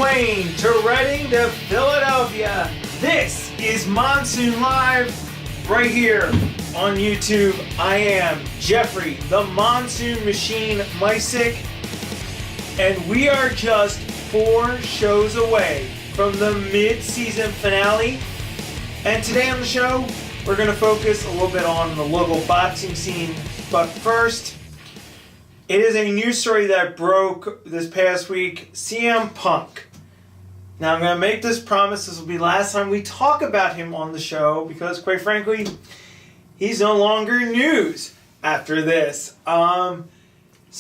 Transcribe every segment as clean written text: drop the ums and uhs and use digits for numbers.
Wayne to Reading to Philadelphia. This is Monsoon Live right here on YouTube. I am Jeffrey, the Monsoon Machine Mysick, and we are just 4 shows away from the mid-season finale. And today on the show, we're going to focus a little bit on the local boxing scene. But first, it is a news story that broke this past week. CM Punk. Now, I'm going to make this promise. This will be the last time we talk about him on the show because, quite frankly, he's no longer news after this. So,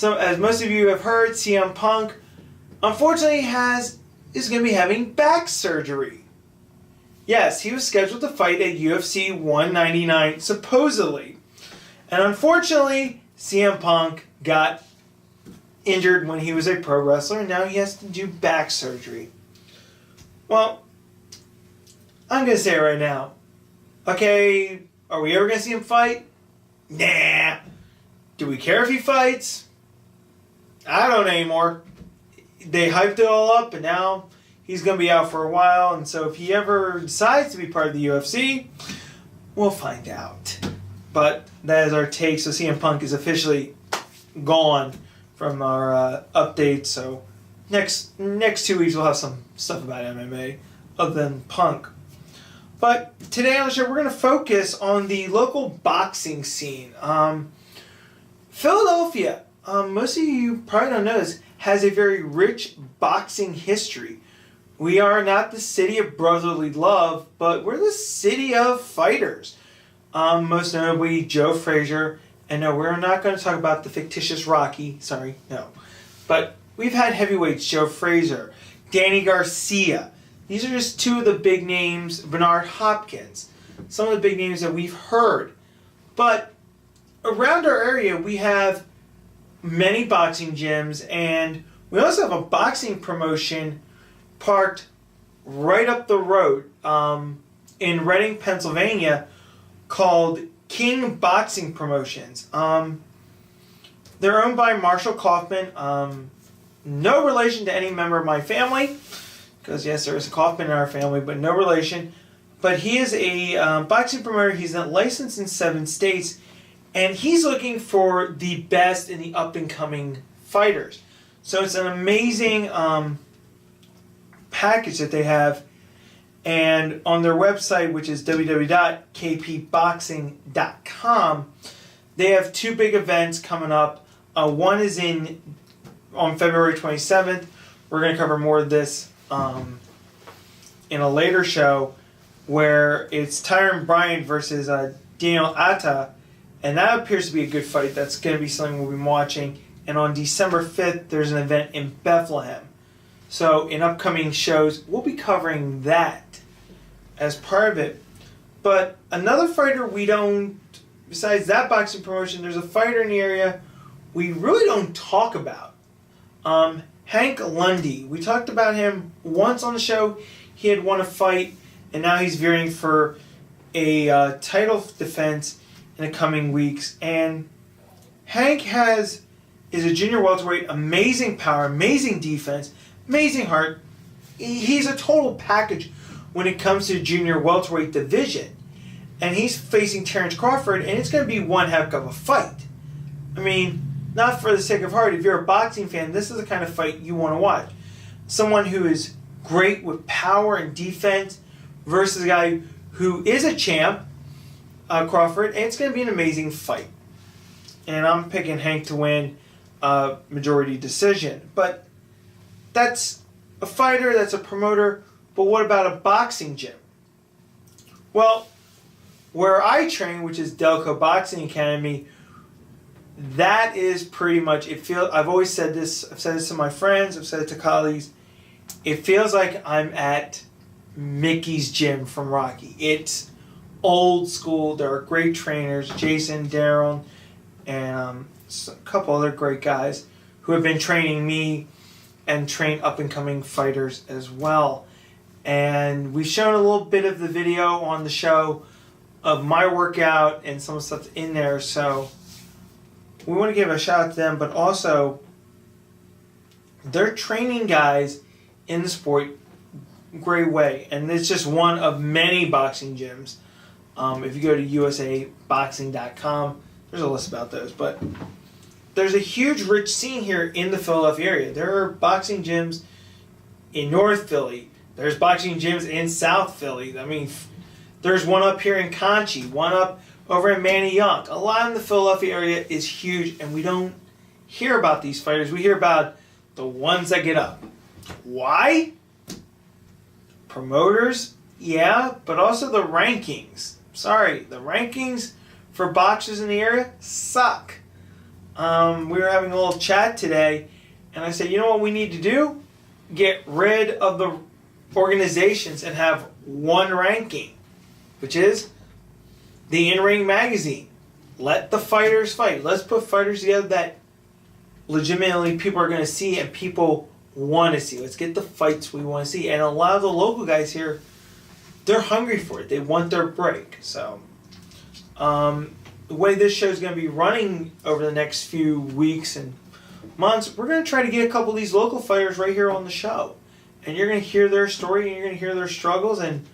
as most of you have heard, CM Punk, unfortunately, is going to be having back surgery. Yes, he was scheduled to fight at UFC 199, supposedly. And unfortunately, CM Punk got injured when he was a pro wrestler, and now he has to do back surgery. Well, I'm going to say it right now. Okay, are we ever going to see him fight? Nah. Do we care if he fights? I don't anymore. They hyped it all up, and now he's going to be out for a while, and so if he ever decides to be part of the UFC, we'll find out. But that is our take. So CM Punk is officially gone from our updates. So next 2 weeks we'll have some stuff about MMA other than Punk. But today on the show we're going to focus on the local boxing scene. Philadelphia, most of you probably don't know this, has a very rich boxing history. We are not the city of brotherly love, but we're the city of fighters. Most notably, Joe Frazier. And no, we're not going to talk about the fictitious Rocky. Sorry, no. But we've had heavyweights, Joe Frazier, Danny Garcia. These are just 2 of the big names. Bernard Hopkins. Some of the big names that we've heard. But around our area, we have many boxing gyms. And we also have a boxing promotion parked right up the road in Reading, Pennsylvania, called King Boxing Promotions. They're owned by Marshall Kaufman. No relation to any member of my family, because yes, there is a Kaufman in our family, but no relation. But he is a boxing promoter. He's licensed in 7 states, and he's looking for the best in the up-and-coming fighters. So it's an amazing package that they have. And on their website, which is www.kpboxing.com, they have 2 big events coming up. One is on February 27th. We're going to cover more of this in a later show, where it's Tyron Bryant versus Daniel Atta, and that appears to be a good fight. That's going to be something we'll be watching. And on December 5th, there's an event in Bethlehem. So in upcoming shows, we'll be covering that as part of it. But another fighter besides that boxing promotion, there's a fighter in the area we really don't talk about. Hank Lundy. We talked about him once on the show. He had won a fight, and now he's veering for a title defense in the coming weeks. And Hank is a junior welterweight, amazing power, amazing defense, amazing heart. He's a total package when it comes to junior welterweight division. And he's facing Terrence Crawford, and it's going to be one heck of a fight. I mean, not for the sake of heart. If you're a boxing fan, this is the kind of fight you want to watch. Someone who is great with power and defense versus a guy who is a champ, Crawford, and it's going to be an amazing fight. And I'm picking Hank to win majority decision. But that's a fighter, that's a promoter, but what about a boxing gym? Well, where I train, which is Delco Boxing Academy, that is pretty much, I've always said this, I've said this to my friends, I've said it to colleagues, it feels like I'm at Mickey's gym from Rocky. It's old school, there are great trainers, Jason, Darryl, and a couple other great guys who have been training me and train up-and-coming fighters as well. And we've shown a little bit of the video on the show of my workout and some stuff in there, so we want to give a shout out to them, but also they're training guys in the sport. Great way. And it's just one of many boxing gyms. If you go to usaboxing.com, there's a list about those. But there's a huge, rich scene here in the Philadelphia area. There are boxing gyms in North Philly. There's boxing gyms in South Philly. I mean, there's one up here in Conchie, one up over in Manayunk. A lot in the Philadelphia area is huge, and we don't hear about these fighters. We hear about the ones that get up. Why? Promoters, yeah, but also the rankings. Sorry, the rankings for boxers in the area suck. We were having a little chat today, and I said, you know what we need to do? Get rid of the organizations and have one ranking, which is the In-Ring Magazine. Let the fighters fight. Let's put fighters together that legitimately people are going to see and people want to see. Let's get the fights we want to see. And a lot of the local guys here, they're hungry for it. They want their break. So, the way this show is going to be running over the next few weeks and months, we're going to try to get a couple of these local fighters right here on the show. And you're going to hear their story and you're going to hear their struggles. And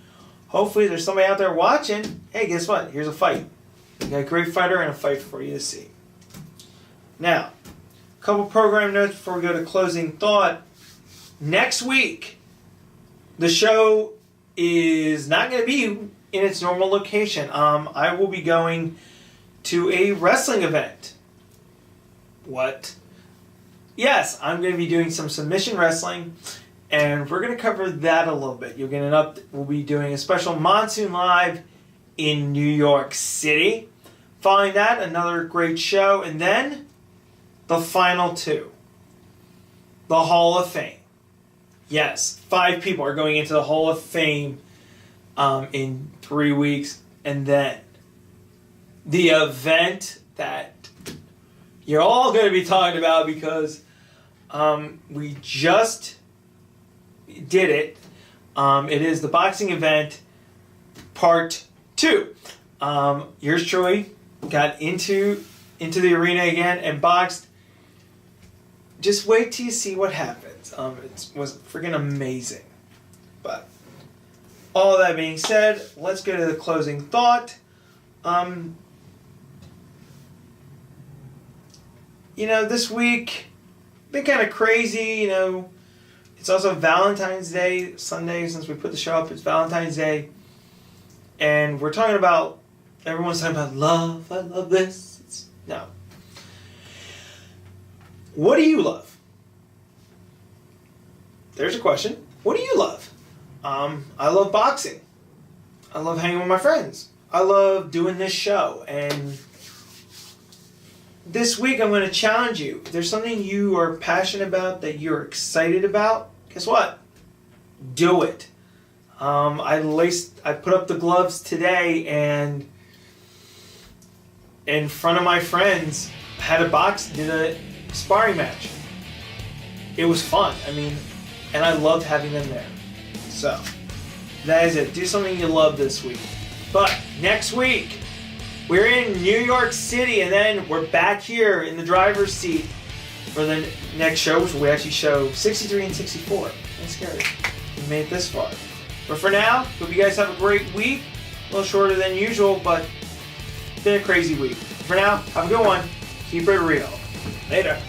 hopefully there's somebody out there watching. Hey, guess what? Here's a fight. We got a great fighter and a fight for you to see. Now, a couple program notes before we go to closing thought. Next week, the show is not going to be in its normal location. I will be going to a wrestling event. What? Yes, I'm going to be doing some submission wrestling, and we're going to cover that a little bit. You'll get an up. We'll be doing a special Monsoon Live in New York City. Following that, another great show, and then the final two. The Hall of Fame. Yes, 5 people are going into the Hall of Fame in 3 weeks. And then the event that you're all going to be talking about because we just did it. It is the boxing event part 2. Yours truly got into the arena again and boxed. Just wait till you see what happens. It was freaking amazing. But all that being said, let's go to the closing thought. This week been kind of crazy. It's also Valentine's Day Sunday. Since we put the show up, it's Valentine's Day, and we're talking about everyone's talking about love. I love this. No. What do you love? There's a question. What do you love? I love boxing. I love hanging with my friends. I love doing this show. And this week I'm going to challenge you. If there's something you are passionate about, that you're excited about, guess what? Do it. I put up the gloves today and in front of my friends did a sparring match. It was fun. And I loved having them there. So, that is it. Do something you love this week. But next week, we're in New York City, and then we're back here in the driver's seat for the next show, which we actually show 63 and 64. That's scary. We made it this far. But for now, hope you guys have a great week. A little shorter than usual, but it's been a crazy week. For now, have a good one. Keep it real. Later.